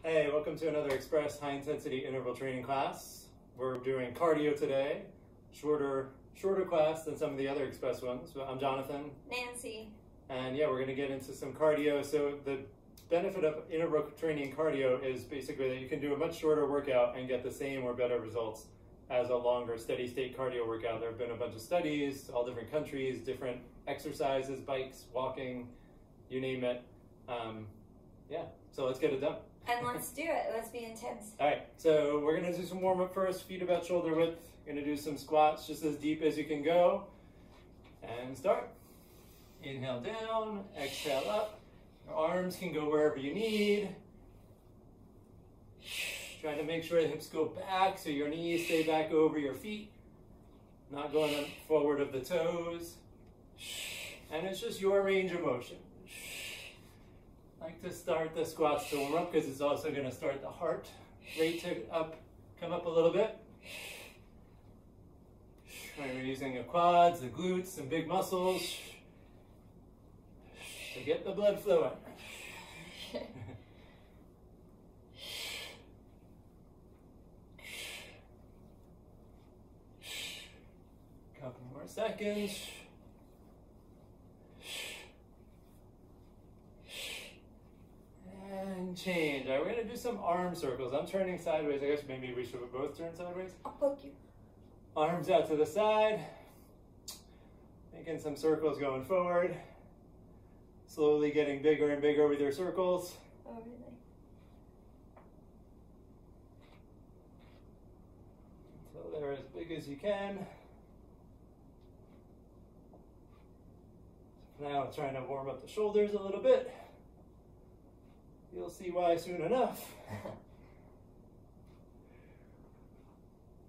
Hey, welcome to another Express High Intensity Interval Training class. We're doing cardio today, shorter class than some of the other Express ones. I'm Jonathan. Nancy. And yeah, we're going to get into some cardio. So the benefit of interval training cardio is basically that you can do a much shorter workout and get the same or better results as a longer steady state cardio workout. There have been a bunch of studies, all different countries, different exercises, bikes, walking, you name it. Yeah, so let's get it done. And let's do it. Let's be intense. All right, so we're gonna do some warm up first, feet about shoulder width. Gonna do some squats just as deep as you can go. And start. Inhale down, exhale up. Your arms can go wherever you need. Trying to make sure the hips go back so your knees stay back over your feet. Not going forward of the toes. And it's just your range of motion. I like to start the squats to warm up because it's also going to start the heart rate to come up a little bit. We're using the quads, the glutes, some big muscles to get the blood flowing. Couple more seconds. And change. All right, we're going to do some arm circles. I'm turning sideways. I guess maybe we should both turn sideways. I'll poke you. Arms out to the side. Making some circles going forward. Slowly getting bigger and bigger with your circles. Oh, really? Until they're as big as you can. Now trying to warm up the shoulders a little bit. You'll see why soon enough.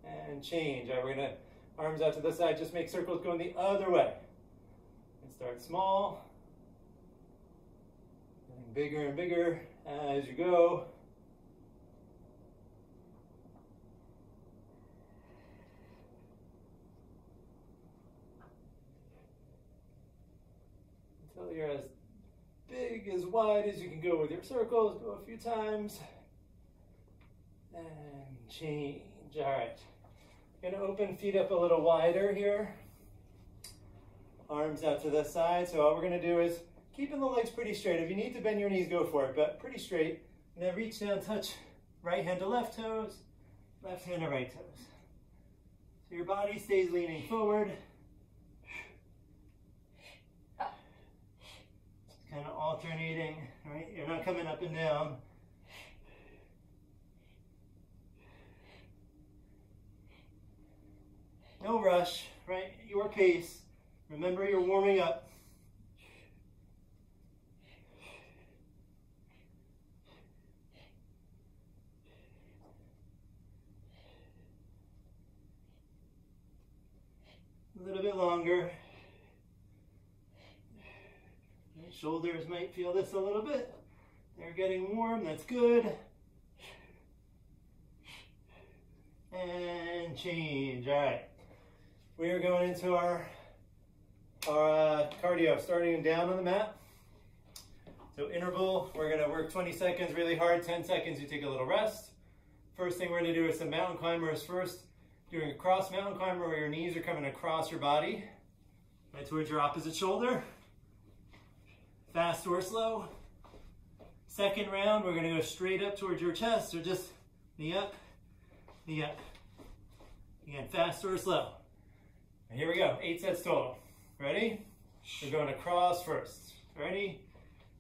And change. All right, we're gonna arms out to the side, just make circles going the other way. And start small. Getting bigger and bigger as you go. Until you're as big, as wide as you can go with your circles. Go a few times. And change. All right. Gonna open feet up a little wider here. Arms out to the side. So all we're gonna do is keeping the legs pretty straight. If you need to bend your knees, go for it, but pretty straight. And then reach down, touch right hand to left toes, left hand to right toes. So your body stays leaning forward. Kind of alternating, right? You're not coming up and down. No rush, right? Your pace. Remember, you're warming up. A little bit longer. Shoulders might feel this a little bit. They're getting warm, that's good. And change, all right. We are going into our cardio, starting down on the mat. So interval, we're gonna work 20 seconds really hard, 10 seconds you take a little rest. First thing we're gonna do is some mountain climbers first. Doing a cross mountain climber where your knees are coming across your body, right towards your opposite shoulder. Fast or slow. Second round, we're gonna go straight up towards your chest, or just knee up, knee up. Again, fast or slow. And here we go, 8 sets total. Ready? We're going across first. Ready,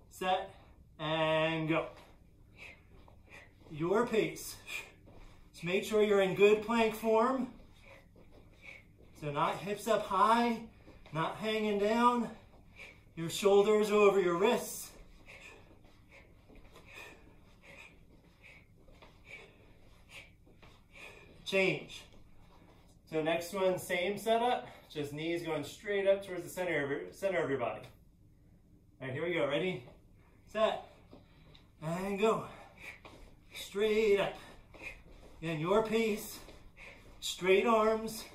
set, and go. Your pace. Just make sure you're in good plank form. So not hips up high, not hanging down. Your shoulders over your wrists. Change. So next one, same setup, just knees going straight up towards the center of your body. All right, here we go. Ready, set, and go. Straight up. And your pace, straight arms.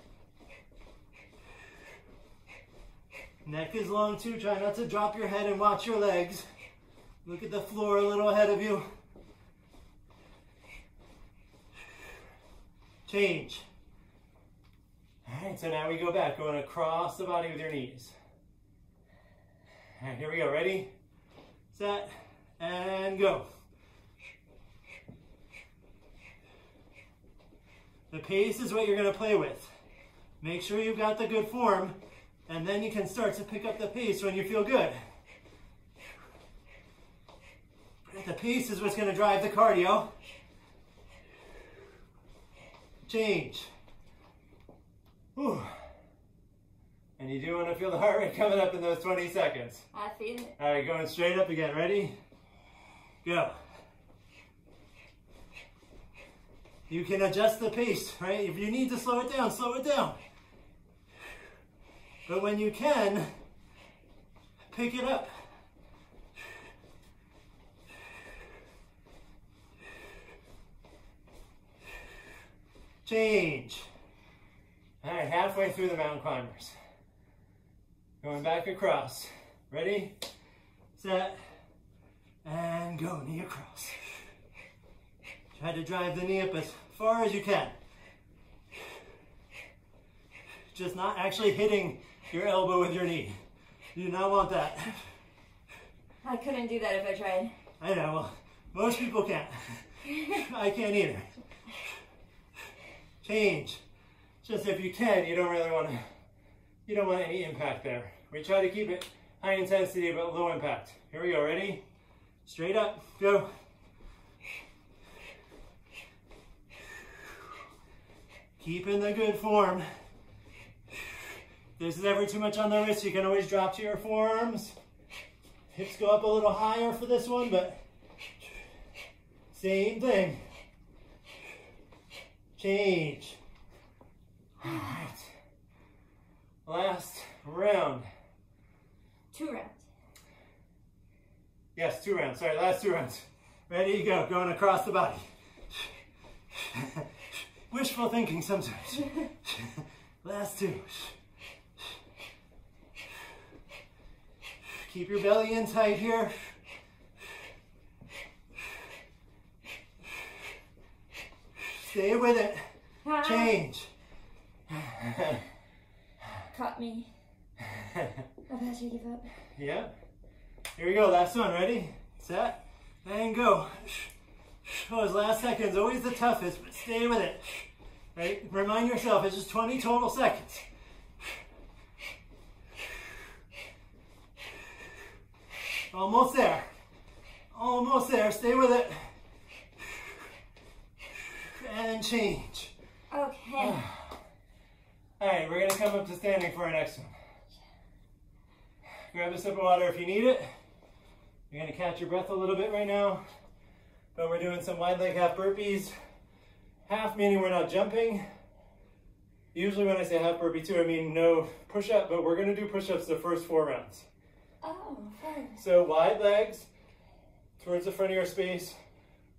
Neck is long too. Try not to drop your head and watch your legs. Look at the floor a little ahead of you. Change. All right, so now we go back, going across the body with your knees. All right, here we go. Ready, set, and go. The pace is what you're going to play with. Make sure you've got the good form, and then you can start to pick up the pace when you feel good. The pace is what's going to drive the cardio. Change. Whew. And you do want to feel the heart rate coming up in those 20 seconds. I feel it. All right, going straight up again. Ready? Go. You can adjust the pace, right? If you need to slow it down, slow it down. But when you can, pick it up. Change. All right, halfway through the mountain climbers. Going back across. Ready, set, and go. Knee across. Try to drive the knee up as far as you can. Just not actually hitting your elbow with your knee. You do not want that. I couldn't do that if I tried. I know, well, most people can't. I can't either. Change. Just if you can, you don't really want to, you don't want any impact there. We try to keep it high intensity but low impact. Here we go, ready? Straight up, go. Keeping the good form. If this is ever too much on the wrist, you can always drop to your forearms. Hips go up a little higher for this one, but same thing. Change. All right. Last round. 2 rounds. Yes, 2 rounds. Sorry, last 2 rounds. Ready, go. Going across the body. Wishful thinking sometimes. Last 2. Keep your belly in tight here. Stay with it. Change. Caught me. About to give up. Yeah. Here we go. Last one. Ready, set, and go. Those last seconds, always the toughest, but stay with it. Right? Remind yourself, it's just 20 total seconds. Almost there. Almost there. Stay with it. And change. Okay. All right, we're going to come up to standing for our next one. Grab a sip of water if you need it. You're going to catch your breath a little bit right now. But we're doing some wide leg half burpees. Half meaning we're not jumping. Usually when I say half burpee too, I mean no push-up, but we're going to do push-ups the first 4 rounds. Oh, fun. So wide legs towards the front of your space.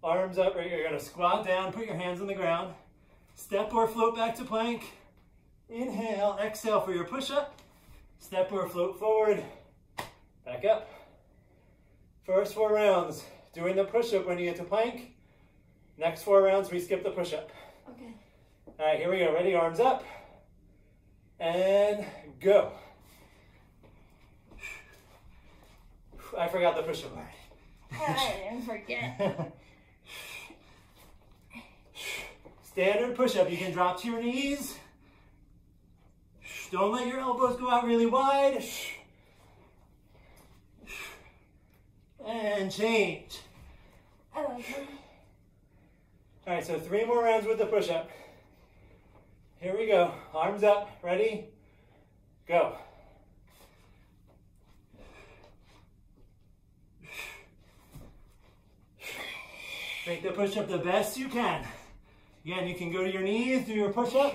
Arms up, right? You're going to squat down, put your hands on the ground. Step or float back to plank. Inhale, exhale for your push-up. Step or float forward, back up. First 4 rounds, doing the push-up when you get to plank. Next 4 rounds, we skip the push-up. Okay. All right, here we go. Ready? Arms up. And go. I forgot the push-up. I didn't forget. Standard push-up. You can drop to your knees. Don't let your elbows go out really wide. And change. I like that. All right, so 3 more rounds with the push-up. Here we go. Arms up. Ready? Go. Make the push-up the best you can. Again, you can go to your knees, do your push-up.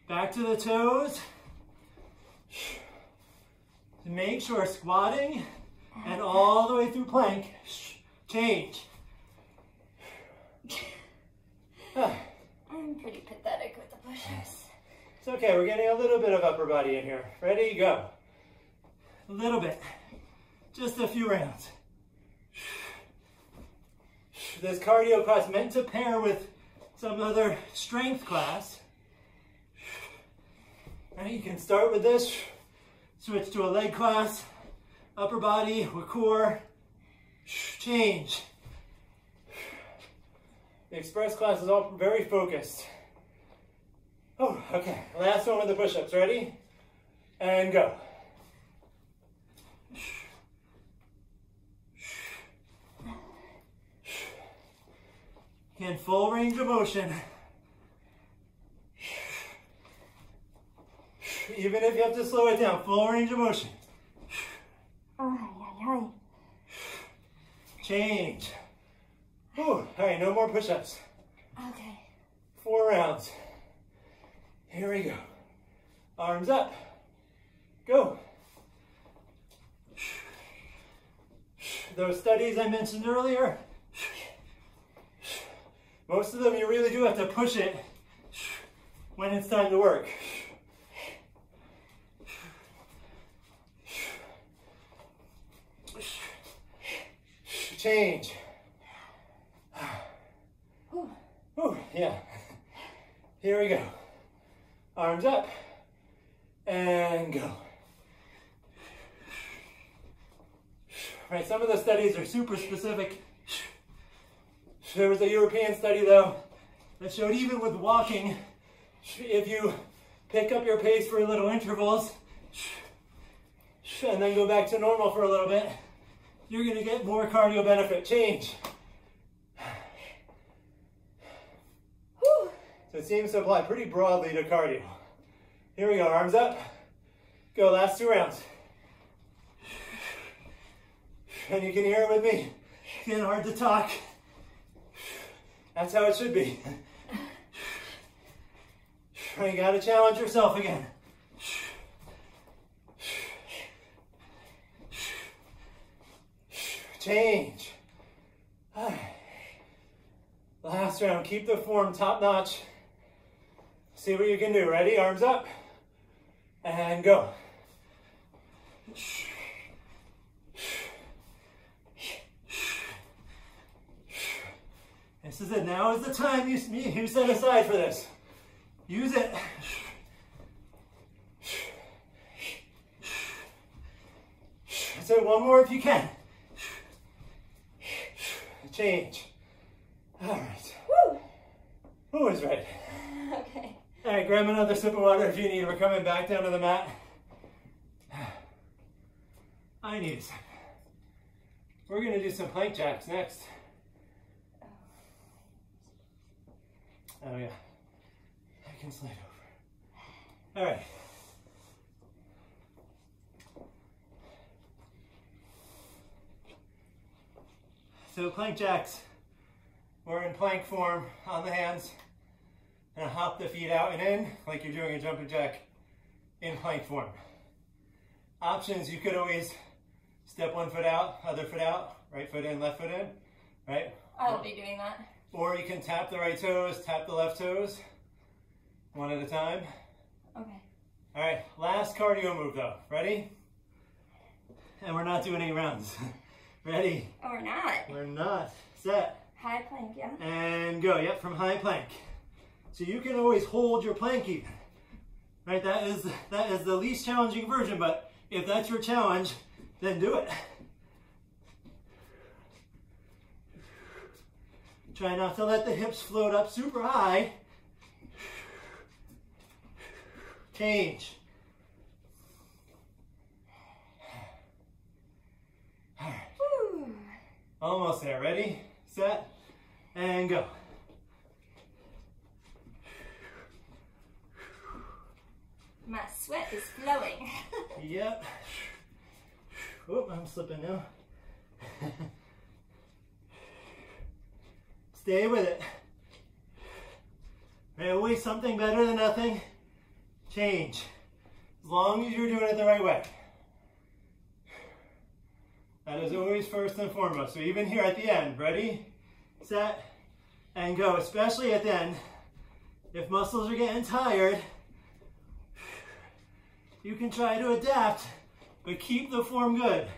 Back to the toes. Make sure squatting and all the way through plank. Change. I'm pretty pathetic with the push-ups. It's okay, we're getting a little bit of upper body in here. Ready, go. A little bit. Just a few rounds. This cardio class meant to pair with some other strength class. Right, you can start with this, switch to a leg class, upper body or core, change. The express class is all very focused. Oh, okay, last one with the push-ups. Ready? And go. In full range of motion. Even if you have to slow it down, full range of motion. Change. Ooh, all right, no more push-ups. Okay. 4 rounds. Here we go. Arms up. Go. Those studies I mentioned earlier, most of them you really do have to push it when it's time to work. Change. Ooh, yeah. Here we go. Arms up and go. Right, some of the studies are super specific. There was a European study though that showed even with walking, if you pick up your pace for little intervals and then go back to normal for a little bit, you're going to get more cardio benefit. Change. So it seems to apply pretty broadly to cardio. Here we go, arms up. Go, last 2 rounds. And you can hear it with me. It's getting hard to talk. That's how it should be. You gotta challenge yourself again. Change. Last round, keep the form top notch. See what you can do. Ready? Arms up and go. This is it. Now is the time you set aside for this. Use it. That's it. One more if you can. Change. All right. Woo! Who is ready? Okay. All right, grab another sip of water if you need. We're coming back down to the mat. I need a sip. We're going to do some plank jacks next. Oh yeah, I can slide over. All right. So plank jacks, we're in plank form on the hands, and hop the feet out and in like you're doing a jumping jack in plank form. Options, you could always step one foot out, other foot out, right foot in, left foot in, right? I'll be doing that. Or you can tap the right toes, tap the left toes, one at a time. Okay. All right, last cardio move though. Ready? And we're not doing 8 rounds. Ready? Oh, we're not. We're not. Set. High plank, yeah? And go. Yep, from high plank. So you can always hold your plank even. Right, that is the least challenging version, but if that's your challenge, then do it. Try not to let the hips float up super high. Change. All right. Woo. Almost there. Ready, set, and go. My sweat is flowing. Yep. Oh, I'm slipping now. Stay with it. There's always something better than nothing. Change. As long as you're doing it the right way. That is always first and foremost. So even here at the end, ready, set, and go. Especially at the end, if muscles are getting tired, you can try to adapt, but keep the form good.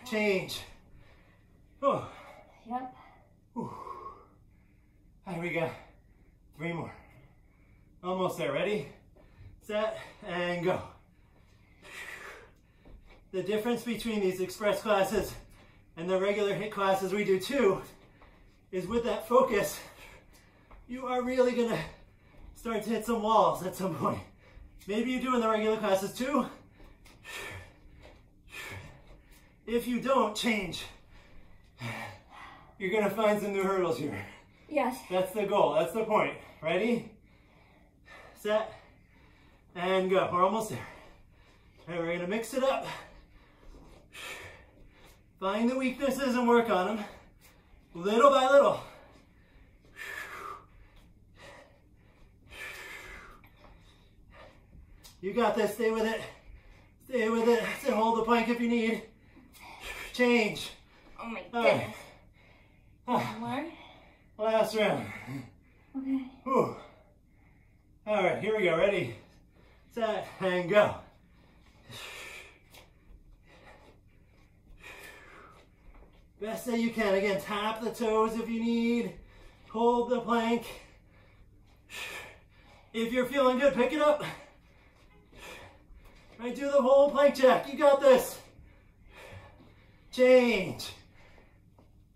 Change. Oh. Yep. All right, we got 3 more. Almost there. Ready, set, and go. The difference between these express classes and the regular HIIT classes we do too is with that focus, you are really gonna start to hit some walls at some point. Maybe you do in the regular classes too. If you don't change, you're gonna find some new hurdles here. Yes. That's the goal, that's the point. Ready, set, and go. We're almost there. All right, we're gonna mix it up. Find the weaknesses and work on them, little by little. You got this, stay with it. Stay with it, stay, hold the plank if you need. Change. Oh my goodness. Right. More? Last round. Okay. Whew. All right, here we go, ready, set, and go. Best that you can. Again, tap the toes if you need. Hold the plank. If you're feeling good, pick it up. Right, do the whole plank jack. You got this. Change.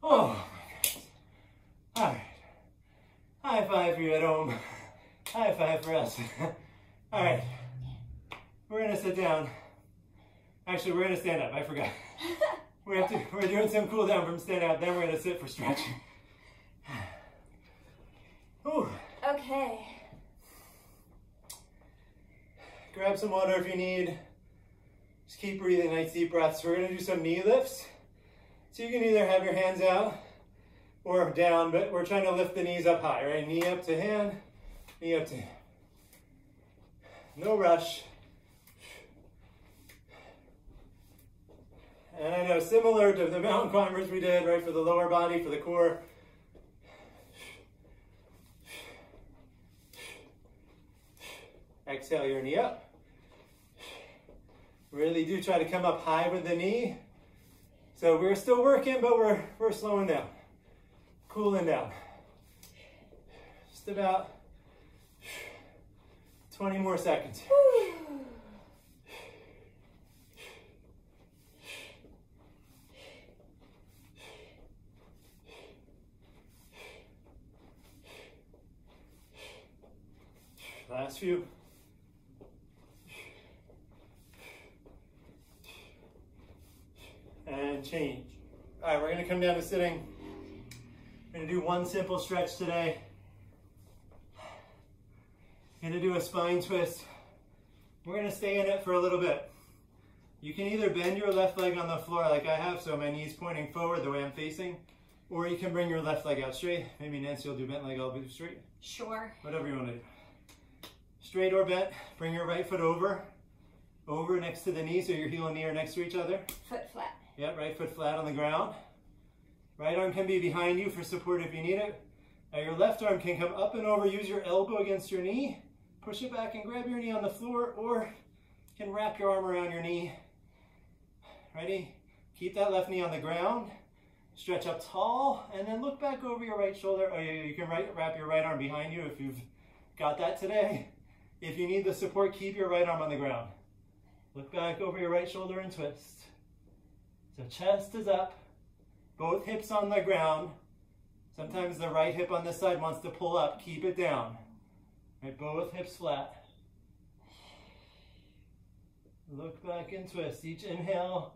Oh my goodness. All right. High five for you at home. High five for us. All right. We're gonna sit down. Actually, we're gonna stand up. I forgot. We're doing some cool down from stand up, then we're gonna sit for stretching. Ooh. Okay. Grab some water if you need. Just keep breathing, nice deep breaths. We're gonna do some knee lifts. So you can either have your hands out or down, but we're trying to lift the knees up high, right? Knee up to hand, knee up to hand. No rush. And I know, similar to the mountain climbers we did, right, for the lower body, for the core. Exhale your knee up. Really do try to come up high with the knee. So we're still working, but we're slowing down, cooling down. Just about 20 more seconds. Last few. And change. All right, we're gonna come down to sitting. We're gonna do one simple stretch today. Gonna do a spine twist. We're gonna stay in it for a little bit. You can either bend your left leg on the floor like I have, so my knee's pointing forward the way I'm facing, or you can bring your left leg out straight. Maybe Nancy will do bent leg, I'll do straight. Sure. Whatever you wanna do. Straight or bent, bring your right foot over next to the knee, so your heel and knee are next to each other. Foot flat. Yep, right foot flat on the ground. Right arm can be behind you for support if you need it. Now your left arm can come up and over, use your elbow against your knee, push it back and grab your knee on the floor, or you can wrap your arm around your knee. Ready? Keep that left knee on the ground, stretch up tall, and then look back over your right shoulder. Oh, you can wrap your right arm behind you if you've got that today. If you need the support, keep your right arm on the ground. Look back over your right shoulder and twist. So chest is up, both hips on the ground. Sometimes the right hip on this side wants to pull up, keep it down. Right, both hips flat. Look back and twist. Each inhale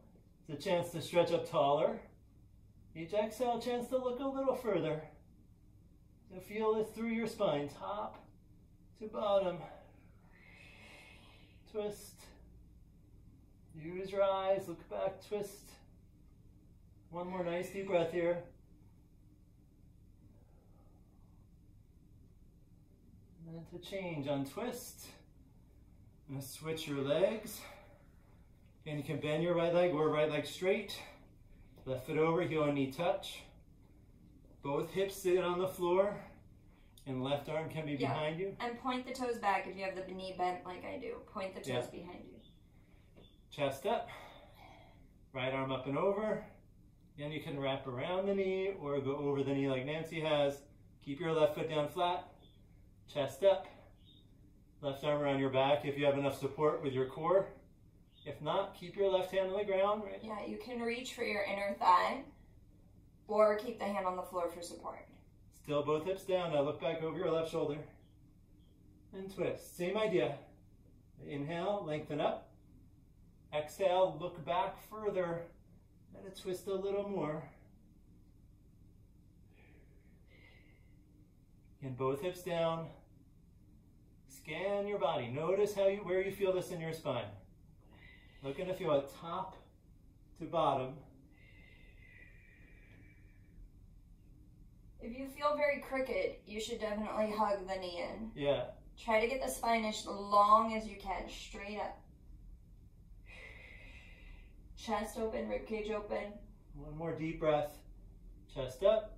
is a chance to stretch up taller. Each exhale, a chance to look a little further. So feel this through your spine, top to bottom. Twist. Use your eyes, look back, twist. One more nice deep breath here. And then to change on twist, I'm going to switch your legs. And you can bend your right leg or right leg straight. Left foot over, heel and knee touch. Both hips sit on the floor. And left arm can be behind you. And point the toes back if you have the knee bent like I do. Point the toes behind you. Chest up. Right arm up and over. Again, you can wrap around the knee or go over the knee like Nancy has. Keep your left foot down flat, chest up. Left arm around your back if you have enough support with your core. If not, keep your left hand on the ground. Right? Yeah, you can reach for your inner thigh or keep the hand on the floor for support. Still both hips down. Now look back over your left shoulder and twist. Same idea. Inhale, lengthen up. Exhale, look back further. Let it twist a little more. Again, both hips down. Scan your body. Notice where you feel this in your spine. Looking to feel it top to bottom. If you feel very crooked, you should definitely hug the knee in. Yeah. Try to get the spine as long as you can, straight up. Chest open, ribcage open. One more deep breath. Chest up.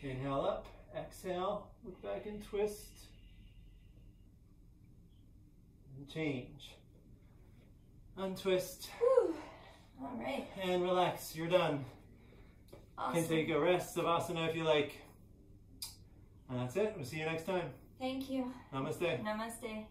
Inhale up. Exhale. Look back and twist. And change. Untwist. Whew. All right. And relax. You're done. Awesome. Can take a rest, Savasana if you like. And that's it. We'll see you next time. Thank you. Namaste. Namaste.